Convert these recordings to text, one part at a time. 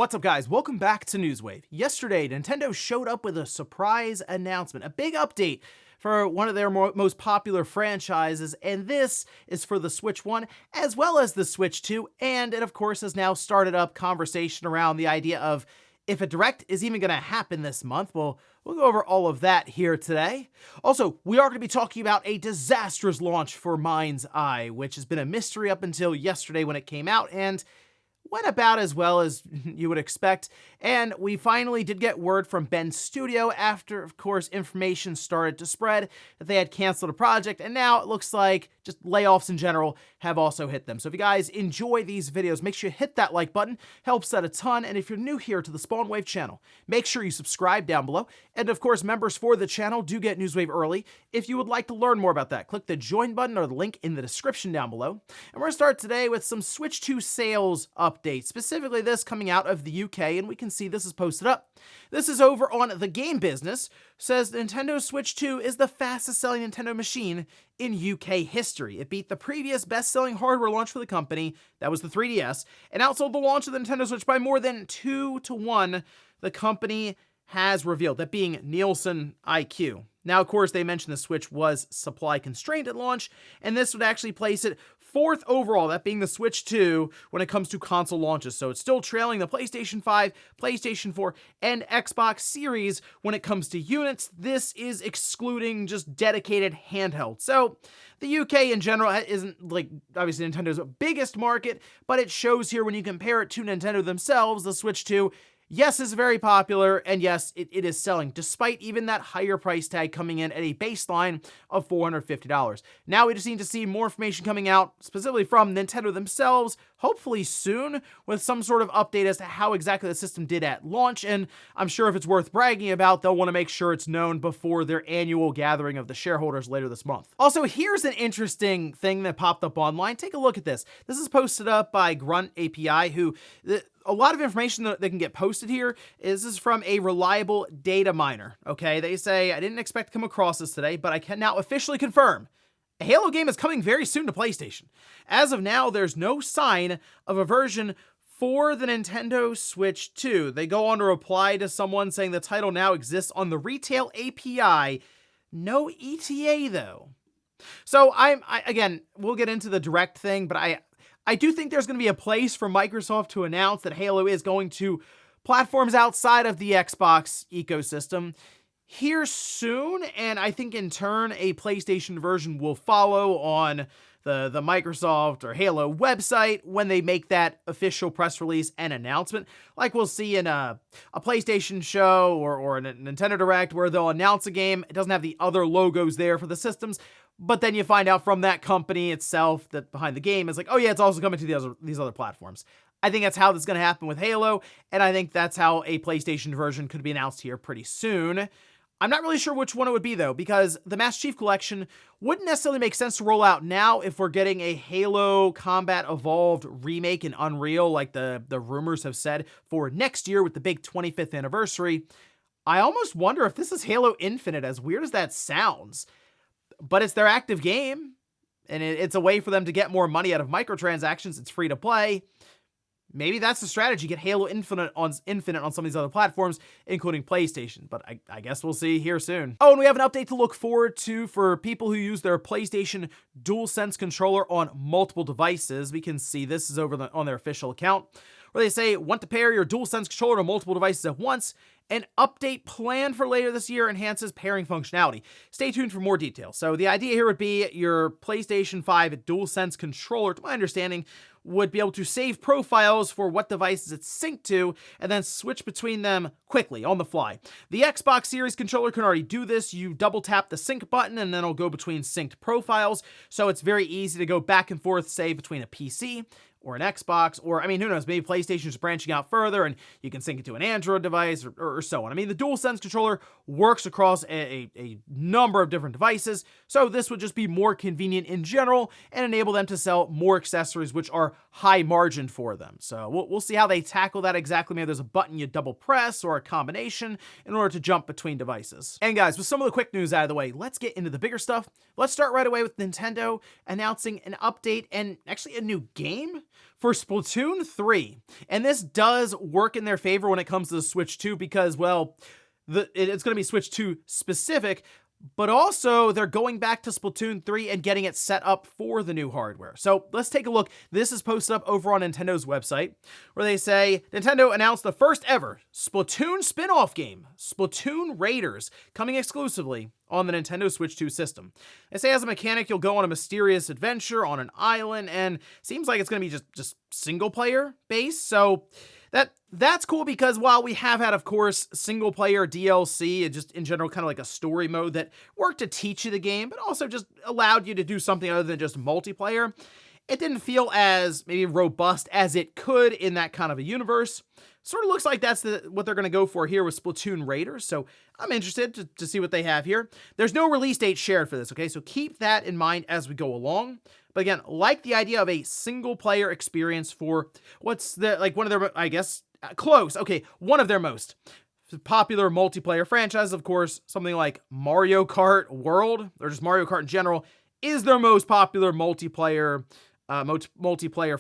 What's up, guys? Welcome back to Newswave. Yesterday, Nintendo showed up with a surprise announcement, a big update for one of their most popular franchises, and this is for the Switch 1 as well as the Switch 2, and it of course has now started up conversation around the idea of if a Direct is even going to happen this month. Well, we'll go over all of that here today. Also, we are going to be talking about a disastrous launch for MindsEye, which has been a mystery up until yesterday when it came out, and went about as well as you would expect. And we finally did get word from Bend Studio after, of course, information started to spread that they had canceled a project, and now it looks like just layoffs in general have also hit them. So if you guys enjoy these videos, make sure you hit that like button, helps out a ton. And if you're new here to the Spawnwave channel, make sure you subscribe down below. And of course, members for the channel do get Newswave early. If you would like to learn more about that, click the join button or the link in the description down below. And we're gonna start today with some Switch 2 sales updates, specifically this coming out of the UK, and we can see this is posted up. This is over on The Game Business, says Nintendo Switch 2 is the fastest selling Nintendo machine in UK history. It beat the previous best-selling hardware launch for the company, that was the 3DS, and outsold the launch of the Nintendo Switch by more than 2-to-1, the company has revealed, that being Nielsen IQ. Now, of course, they mentioned the Switch was supply constrained at launch, and this would actually place it 4th overall, that being the Switch 2, when it comes to console launches. So it's still trailing the PlayStation 5, PlayStation 4, and Xbox Series when it comes to units. This is excluding just dedicated handheld. So the UK in general isn't, like, obviously Nintendo's biggest market, but it shows here when you compare it to Nintendo themselves, the Switch 2, yes, is very popular, and yes, it is selling, despite even that higher price tag coming in at a baseline of $450. Now we just need to see more information coming out, specifically from Nintendo themselves, hopefully soon, with some sort of update as to how exactly the system did at launch, and I'm sure if it's worth bragging about, they'll want to make sure it's known before their annual gathering of the shareholders later this month. Also, here's an interesting thing that popped up online. Take a look at this. This is posted up by Grunt API, who... a lot of information that can get posted here is from a reliable Dataminer, okay? They say, I didn't expect to come across this today, but I can now officially confirm a Halo game is coming very soon to PlayStation. As of now, there's no sign of a version for the Nintendo Switch 2. They go on to reply to someone saying the title now exists on the retail API. No ETA, though. So again, we'll get into the Direct thing, but I do think there's going to be a place for Microsoft to announce that Halo is going to platforms outside of the Xbox ecosystem here soon, and I think in turn a PlayStation version will follow on the Microsoft or Halo website when they make that official press release and announcement, like we'll see in a PlayStation show or a Nintendo Direct, where they'll announce a game. It doesn't have the other logos there for the systems, but then you find out from that company itself that behind the game is like, oh yeah, it's also coming to these other platforms. I think that's how this is going to happen with Halo, and I think that's how a PlayStation version could be announced here pretty soon. I'm not really sure which one it would be, though, because the Master Chief Collection wouldn't necessarily make sense to roll out now if we're getting a Halo Combat Evolved remake in Unreal, like the rumors have said, for next year with the big 25th anniversary. I almost wonder if this is Halo Infinite, as weird as that sounds. But it's their active game, and it's a way for them to get more money out of microtransactions. It's free to play. Maybe that's the strategy, get Halo Infinite on some of these other platforms, including PlayStation, but I guess we'll see here soon. Oh, and we have an update to look forward to for people who use their PlayStation Dualsense controller on multiple devices. We can see this is over on their official account, where they say, want to pair your DualSense controller to multiple devices at once? An update planned for later this year enhances pairing functionality. Stay tuned for more details. So the idea here would be your PlayStation 5 DualSense controller, to my understanding, would be able to save profiles for what devices it's synced to and then switch between them quickly on the fly. The Xbox Series controller can already do this. You double tap the sync button and then it'll go between synced profiles. So it's very easy to go back and forth, say, between a PC or an Xbox, or, I mean, who knows, maybe PlayStation's branching out further and you can sync it to an Android device or so on. I mean, the DualSense controller works across a number of different devices, so this would just be more convenient in general and enable them to sell more accessories which are high margin for them. So we'll see how they tackle that exactly. Maybe there's a button you double press or a combination in order to jump between devices. And guys, with some of the quick news out of the way, let's get into the bigger stuff. Let's start right away with Nintendo announcing an update and actually a new game for Splatoon 3. And this does work in their favor when it comes to the Switch 2 because, well, it's going to be Switch 2 specific, but also they're going back to Splatoon 3 and getting it set up for the new hardware. So let's take a look. This is posted up over on Nintendo's website where they say Nintendo announced the first ever Splatoon spin-off game, Splatoon Raiders, coming exclusively on the Nintendo Switch 2 system. They say as a mechanic, you'll go on a mysterious adventure on an island, and seems like it's going to be just single player based. So that's cool because while we have had, of course, single player DLC and just in general kind of like a story mode that worked to teach you the game, but also just allowed you to do something other than just multiplayer, it didn't feel as maybe robust as it could in that kind of a universe. Sort of looks like that's what they're going to go for here with Splatoon Raiders, so I'm interested to see what they have here. There's no release date shared for this, okay? So keep that in mind as we go along. But again, like the idea of a single-player experience for what's one of their, I guess, one of their most popular multiplayer franchises, of course, something like Mario Kart World, or just Mario Kart in general, is their most popular multiplayer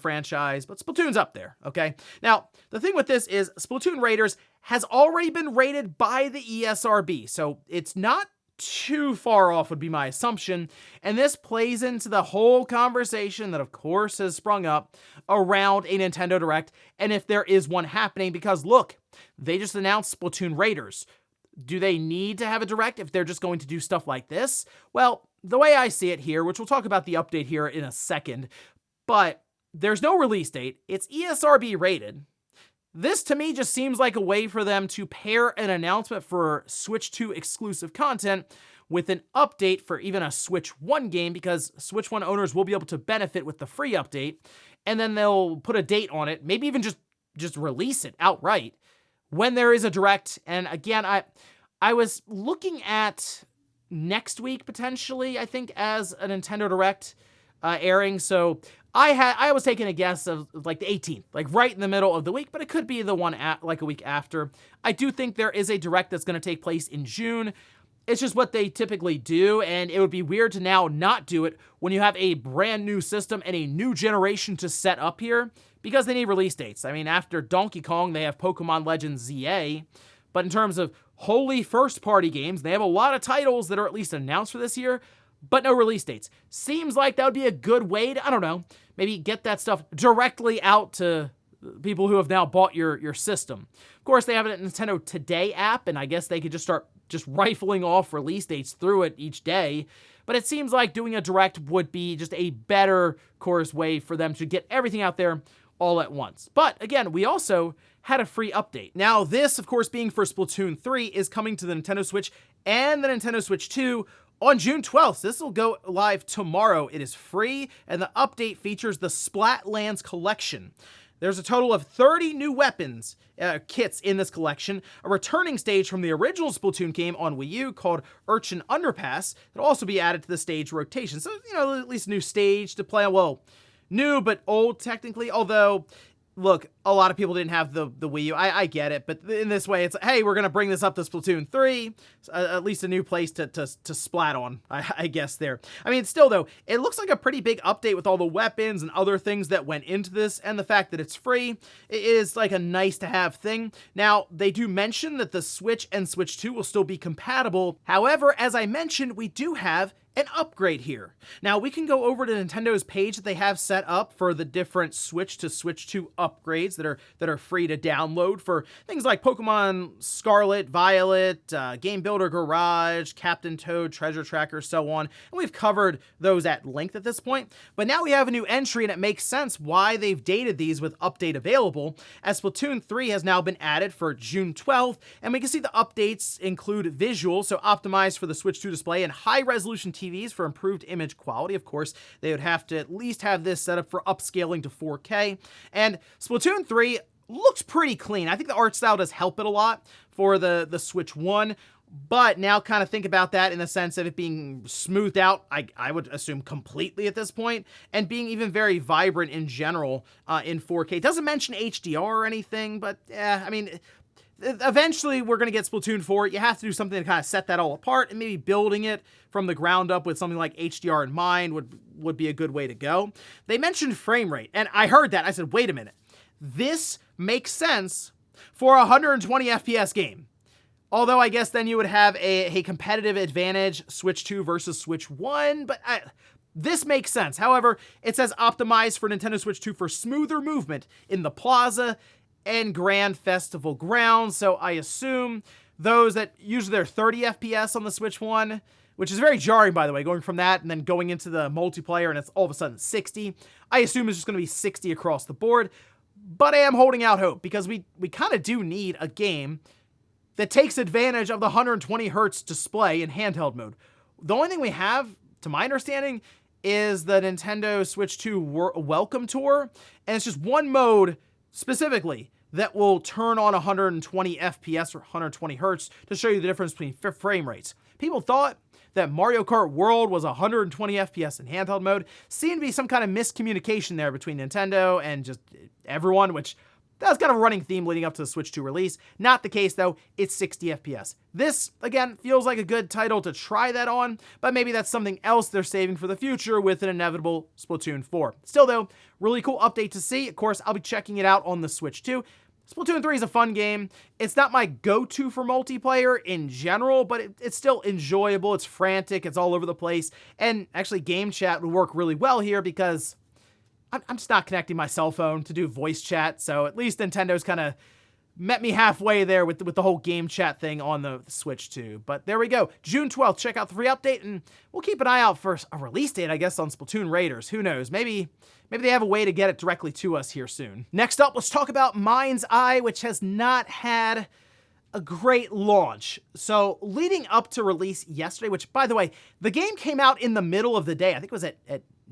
franchise, but Splatoon's up there, okay? Now, the thing with this is Splatoon Raiders has already been rated by the ESRB, so it's not too far off would be my assumption, and this plays into the whole conversation that of course has sprung up around a Nintendo Direct, and if there is one happening, because look, they just announced Splatoon Raiders. Do they need to have a Direct if they're just going to do stuff like this? Well, the way I see it here, which we'll talk about the update here in a second, but there's no release date, it's ESRB rated. This, to me, just seems like a way for them to pair an announcement for Switch 2 exclusive content with an update for even a Switch 1 game, because Switch 1 owners will be able to benefit with the free update, and then they'll put a date on it, maybe even just release it outright when there is a Direct. And again, I was looking at next week, potentially, I think, as a Nintendo Direct airing, so I was taking a guess of like the 18th, like right in the middle of the week, but it could be the one like a week after. I do think there is a Direct that's going to take place in June. It's just what they typically do, and it would be weird to now not do it when you have a brand new system and a new generation to set up here, because they need release dates. I mean, after Donkey Kong, they have Pokemon Legends ZA, but in terms of wholly first-party games, they have a lot of titles that are at least announced for this year, but no release dates. Seems like that would be a good way to, I don't know, maybe get that stuff directly out to people who have now bought your system. Of course, they have a Nintendo Today app, and I guess they could just start rifling off release dates through it each day. But it seems like doing a Direct would be just a better, of course, way for them to get everything out there all at once. But again, we also had a free update. Now, this, of course, being for Splatoon 3, is coming to the Nintendo Switch and the Nintendo Switch 2 on June 12th. So this will go live tomorrow. It is free, and the update features the Splatlands collection. There's a total of 30 new weapons kits in this collection, a returning stage from the original Splatoon game on Wii U called Urchin Underpass that will also be added to the stage rotation. So, at least a new stage to play. Well, new but old technically, although look, a lot of people didn't have the Wii U. I get it, but in this way, it's, hey, we're going to bring this up to Splatoon 3, at least a new place to splat on, I guess there. I mean, still, though, it looks like a pretty big update with all the weapons and other things that went into this, and the fact that it's free. It is like a nice-to-have thing. Now, they do mention that the Switch and Switch 2 will still be compatible. However, as I mentioned, we do have an upgrade here. Now, we can go over to Nintendo's page that they have set up for the different Switch to Switch 2 upgrades that are free to download for things like Pokemon Scarlet, Violet, Game Builder Garage, Captain Toad, Treasure Tracker, so on. And we've covered those at length at this point. But now we have a new entry, and it makes sense why they've dated these with update available, as Splatoon 3 has now been added for June 12th, and we can see the updates include visuals, so optimized for the Switch 2 display, and high-resolution TVs for improved image quality. Of course, they would have to at least have this set up for upscaling to 4K. And Splatoon 3 looks pretty clean. I think the art style does help it a lot for the Switch 1. But now kind of think about that in the sense of it being smoothed out, I would assume completely at this point, and being even very vibrant in general in 4K. It doesn't mention HDR or anything, but I mean, eventually we're going to get Splatoon 4. You have to do something to kind of set that all apart, and maybe building it from the ground up with something like HDR in mind would be a good way to go. They mentioned frame rate, and I heard that. I said, wait a minute. This makes sense for a 120 FPS game. Although I guess then you would have a competitive advantage, Switch 2 versus Switch 1, but this makes sense. However, it says optimized for Nintendo Switch 2 for smoother movement in the plaza and Grand Festival grounds. So I assume those that usually they're 30 FPS on the Switch 1, which is very jarring, by the way, going from that and then going into the multiplayer and it's all of a sudden 60. I assume it's just going to be 60 across the board, but I am holding out hope because we kind of do need a game that takes advantage of the 120 hertz display in handheld mode. The only thing we have, to my understanding, is the Nintendo Switch 2 Welcome Tour, and it's just one mode specifically that will turn on 120 FPS or 120 hertz to show you the difference between frame rates. People thought that Mario Kart World was 120 FPS in handheld mode. Seemed to be some kind of miscommunication there between Nintendo and just everyone, which that was kind of a running theme leading up to the Switch 2 release. Not the case, though. It's 60 FPS. This, again, feels like a good title to try that on, but maybe that's something else they're saving for the future with an inevitable Splatoon 4. Still, though, really cool update to see. Of course, I'll be checking it out on the Switch 2. Splatoon 3 is a fun game. It's not my go-to for multiplayer in general, but it's still enjoyable. It's frantic. It's all over the place. And actually, game chat would work really well here because I'm just not connecting my cell phone to do voice chat, so at least Nintendo's kind of met me halfway there with the whole game chat thing on the Switch 2. But there we go. June 12th, check out the free update, and we'll keep an eye out for a release date, I guess, on Splatoon Raiders. Who knows? Maybe they have a way to get it directly to us here soon. Next up, let's talk about MindsEye, which has not had a great launch. So leading up to release yesterday, which, by the way, the game came out in the middle of the day. I think it was at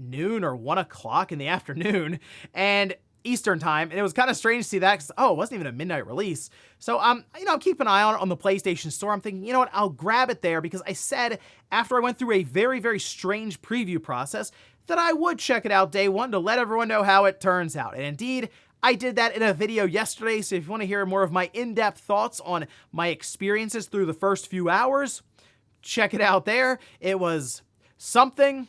noon or 1 o'clock in the afternoon and Eastern time. And it was kind of strange to see that because, it wasn't even a midnight release. So, I'm keeping an eye on the PlayStation Store. I'm thinking, you know what, I'll grab it there because I said after I went through a very, very strange preview process that I would check it out day one to let everyone know how it turns out. And indeed, I did that in a video yesterday. So if you want to hear more of my in-depth thoughts on my experiences through the first few hours, check it out there. It was something.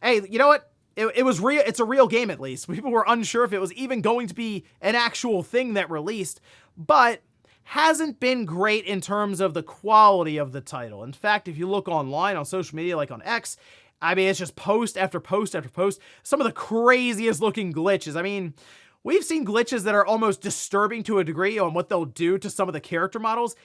Hey, you know what? It was real. It's a real game, at least. People were unsure if it was even going to be an actual thing that released, but hasn't been great in terms of the quality of the title. In fact, if you look online on social media, like on X, I mean, it's just post after post after post. Some of the craziest looking glitches. I mean, we've seen glitches that are almost disturbing to a degree on what they'll do to some of the character models.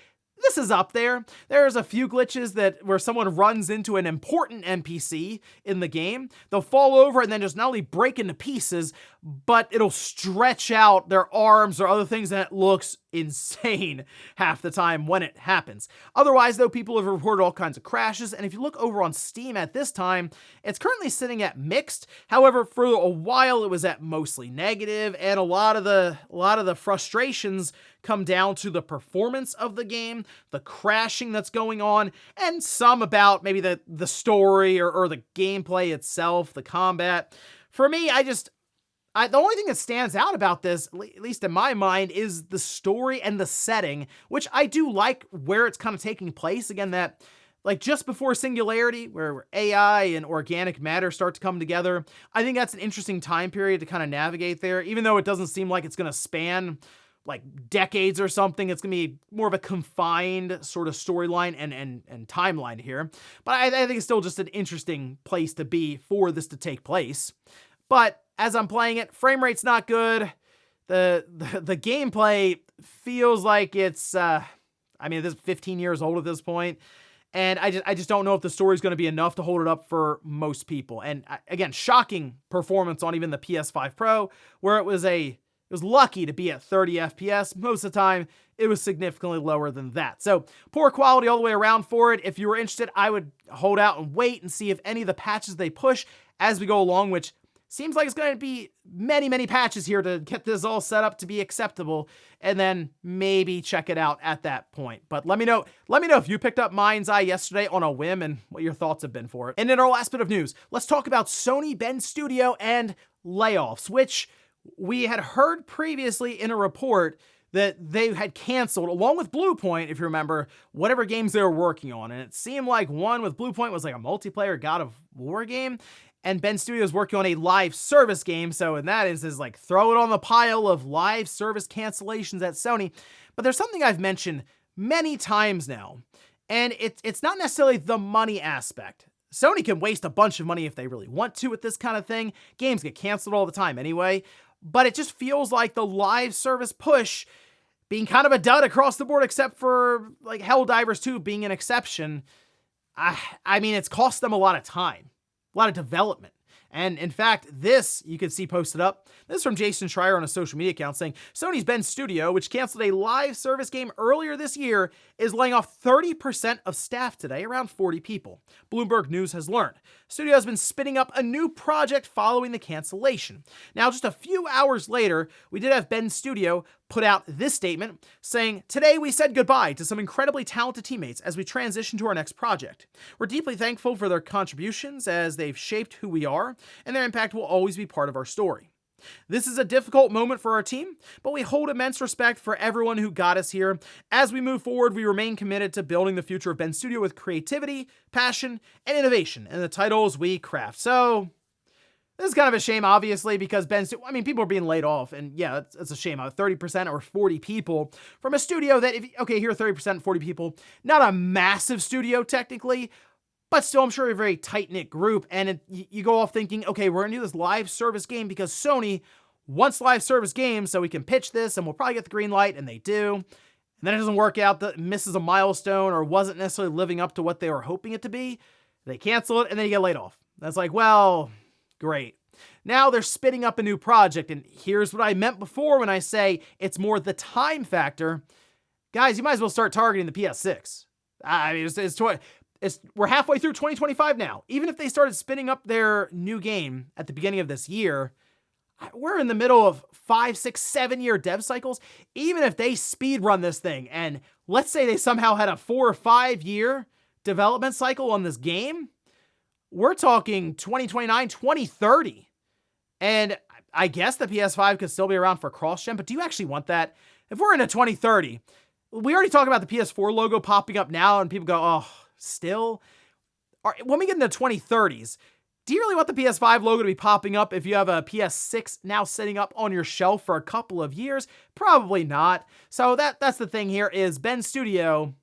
This is up there. There's a few glitches where someone runs into an important NPC in the game. They'll fall over and then just not only break into pieces, but it'll stretch out their arms or other things, and it looks insane half the time when it happens. Otherwise, though, people have reported all kinds of crashes, and if you look over on Steam at this time, it's currently sitting at mixed. However, for a while it was at mostly negative, and a lot of the frustrations come down to the performance of the game, the crashing that's going on, and some about maybe the story or the gameplay itself, the combat. For me, the only thing that stands out about this, at least in my mind, is the story and the setting, which I do like where it's kind of taking place. Again, that like just before Singularity, where AI and organic matter start to come together. I think that's an interesting time period to kind of navigate there, even though it doesn't seem like it's going to span like decades or something. It's going to be more of a confined sort of storyline and timeline here. But I think it's still just an interesting place to be for this to take place. But as I'm playing it, frame rate's not good. The gameplay feels like it's, this is 15 years old at this point. And I just don't know if the story's going to be enough to hold it up for most people. And again, shocking performance on even the PS5 Pro, where it was lucky to be at 30 FPS. Most of the time, it was significantly lower than that. So poor quality all the way around for it. If you were interested, I would hold out and wait and see if any of the patches they push as we go along, which Seems like it's going to be many patches here to get this all set up to be acceptable, and then maybe check it out at that point. But let me know if you picked up MindsEye yesterday on a whim and what your thoughts have been for it. And in our last bit of news, let's talk about Sony, Bend Studio, and Layoffs, which we had heard previously in a report that they had canceled, along with Bluepoint, if you remember, whatever games they were working on. And it seemed like one with Bluepoint was like a multiplayer God of War game, and Bend Studio is working on a live service game, so in that instance, like, throw it on the pile of live service cancellations at Sony. But there's something I've mentioned many times now, and it's not necessarily the money aspect. Sony can waste a bunch of money if they really want to with this kind of thing. Games get canceled all the time anyway, but it just feels like the live service push being kind of a dud across the board, except for like Helldivers 2 being an exception. I mean, it's cost them a lot of time. A lot of development. And in fact, this you can see posted up. This is from Jason Schreier on a social media account saying, Sony's Bend Studio, which canceled a live service game earlier this year, is laying off 30% of staff today, around 40 people. Bloomberg News has learned. Studio has been spinning up a new project following the cancellation. Now, just a few hours later, we did have Bend Studio put out this statement saying, today we said goodbye to some incredibly talented teammates as we transition to our next project. We're deeply thankful for their contributions as they've shaped who we are, and their impact will always be part of our story. This is a difficult moment for our team, but we hold immense respect for everyone who got us here. As we move forward, we remain committed to building the future of Bend Studio with creativity, passion, and innovation in the titles we craft. So, this is kind of a shame, obviously, because people are being laid off, and yeah, it's a shame. 30% or 40 people from a studio that, here, 30%, 40 people, not a massive studio technically, but still, I'm sure a very tight-knit group, and you go off thinking, okay, we're going to do this live service game because Sony wants live service games, so we can pitch this, and we'll probably get the green light, and they do. And then it doesn't work out, that misses a milestone, or wasn't necessarily living up to what they were hoping it to be. They cancel it, and then you get laid off. That's like, well, great. Now they're spinning up a new project, and here's what I meant before when I say it's more the time factor. Guys, you might as well start targeting the PS6. I mean, we're halfway through 2025 now. Even if they started spinning up their new game at the beginning of this year, we're in the middle of 5, 6, 7-year dev cycles. Even if they speed run this thing, and let's say they somehow had a 4 or 5 year development cycle on this game, we're talking 2029, 2030. And I guess the PS5 could still be around for cross-gen, but do you actually want that? If we're into 2030, we already talk about the PS4 logo popping up now, and people go, oh, still? When we get into 2030s, do you really want the PS5 logo to be popping up if you have a PS6 now sitting up on your shelf for a couple of years? Probably not. So that's the thing here is Bend Studio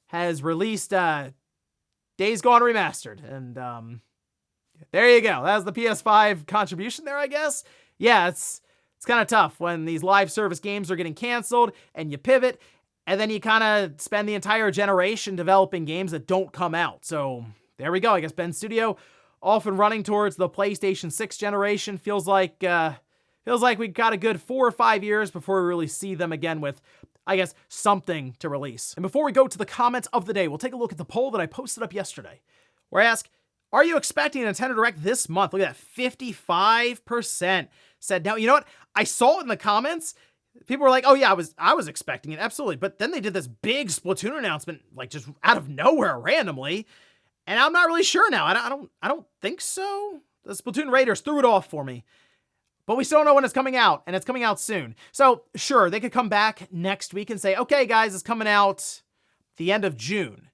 has released Days Gone Remastered, and there you go. That's the PS5 contribution there, I guess. Yeah, it's kind of tough when these live service games are getting canceled and you pivot, and then you kind of spend the entire generation developing games that don't come out. So there we go. I guess Bend Studio off and running towards the PlayStation 6 generation. Feels like we got a good 4 or 5 years before we really see them again with, I guess, something to release. And before we go to the comments of the day, we'll take a look at the poll that I posted up yesterday, where I ask, are you expecting a Nintendo Direct this month? Look at that, 55% said. Now, you know what? I saw it in the comments. People were like, oh yeah, I was expecting it, absolutely. But then they did this big Splatoon announcement, like just out of nowhere randomly. And I'm not really sure now. I don't think so. The Splatoon Raiders threw it off for me. But we still don't know when it's coming out, and it's coming out soon. So sure, they could come back next week and say, okay guys, it's coming out the end of June.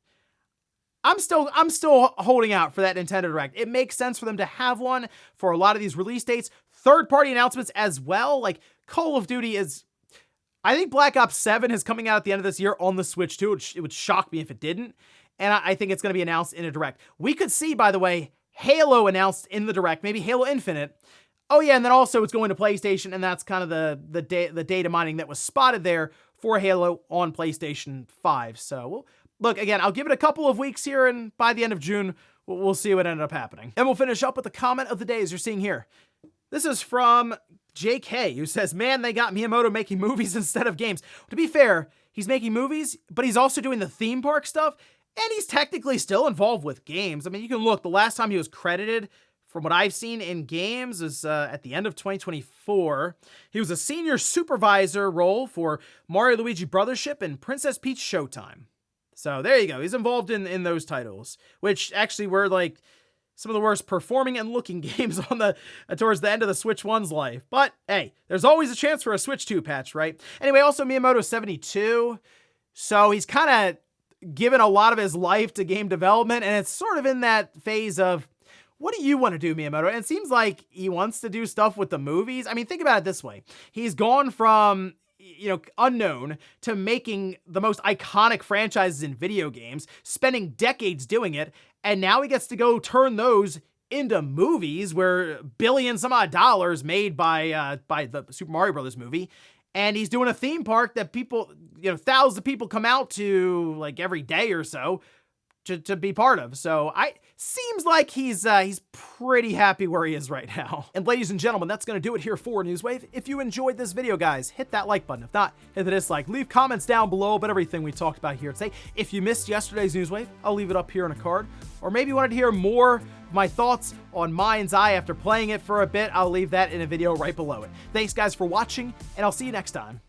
I'm still holding out for that Nintendo Direct. It makes sense for them to have one for a lot of these release dates. Third-party announcements as well. Like Call of Duty is, I think Black Ops 7 is coming out at the end of this year on the Switch too. It would shock me if it didn't. And I think it's going to be announced in a Direct. We could see, by the way, Halo announced in the Direct, maybe Halo Infinite. Oh yeah, and then also it's going to PlayStation, and that's kind of the data mining that was spotted there for Halo on PlayStation 5. So, well, look, again, I'll give it a couple of weeks here, and by the end of June, we'll see what ended up happening. And we'll finish up with the comment of the day, as you're seeing here. This is from JK, who says, man, they got Miyamoto making movies instead of games. To be fair, he's making movies, but he's also doing the theme park stuff, and he's technically still involved with games. I mean, you can look, the last time he was credited from what I've seen in games, is at the end of 2024. He was a senior supervisor role for Mario Luigi Brothership and Princess Peach Showtime. So there you go. He's involved in those titles, which actually were like some of the worst performing and looking games on the towards the end of the Switch 1's life. But hey, there's always a chance for a Switch 2 patch, right? Anyway, also Miyamoto's 72. So he's kind of given a lot of his life to game development, and it's sort of in that phase of, what do you want to do, Miyamoto? And it seems like he wants to do stuff with the movies. I mean, think about it this way. He's gone from, unknown to making the most iconic franchises in video games, spending decades doing it, and now he gets to go turn those into movies where billions some odd dollars made by the Super Mario Brothers movie. And he's doing a theme park that people, thousands of people come out to like every day or so to be part of. So seems like he's pretty happy where he is right now. And ladies and gentlemen, that's gonna do it here for Newswave. If you enjoyed this video, guys, hit that like button. If not, hit the dislike. Leave comments down below about everything we talked about here today. If you missed yesterday's Newswave, I'll leave it up here on a card. Or maybe you wanted to hear more of my thoughts on MindsEye after playing it for a bit, I'll leave that in a video right below it. Thanks guys for watching, and I'll see you next time.